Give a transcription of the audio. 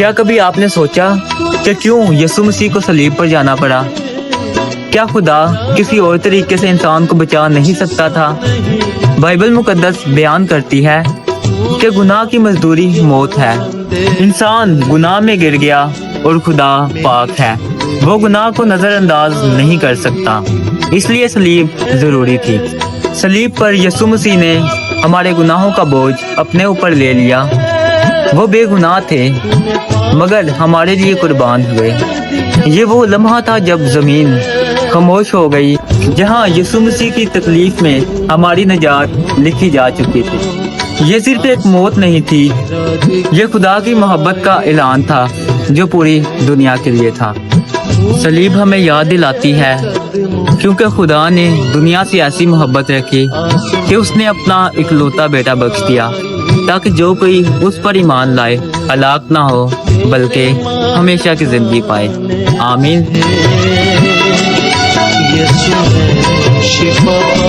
کیا کبھی آپ نے سوچا کہ کیوں یسوع مسیح کو صلیب پر جانا پڑا؟ کیا خدا کسی اور طریقے سے انسان کو بچا نہیں سکتا تھا؟ بائبل مقدس بیان کرتی ہے کہ گناہ کی مزدوری موت ہے۔ انسان گناہ میں گر گیا اور خدا پاک ہے، وہ گناہ کو نظر انداز نہیں کر سکتا، اس لیے صلیب ضروری تھی۔ صلیب پر یسوع مسیح نے ہمارے گناہوں کا بوجھ اپنے اوپر لے لیا۔ وہ بے گناہ تھے مگر ہمارے لیے قربان ہوئے۔ یہ وہ لمحہ تھا جب زمین خاموش ہو گئی، جہاں یسوع مسیح کی تکلیف میں ہماری نجات لکھی جا چکی تھی۔ یہ صرف ایک موت نہیں تھی، یہ خدا کی محبت کا اعلان تھا جو پوری دنیا کے لیے تھا۔ صلیب ہمیں یاد دلاتی ہے کیونکہ خدا نے دنیا سے ایسی محبت رکھی کہ اس نے اپنا اکلوتا بیٹا بخش دیا تاکہ جو کوئی اس پر ایمان لائے ہلاک نہ ہو بلکہ ہمیشہ کی زندگی پائے۔ آمین۔ یسوع ہے شفا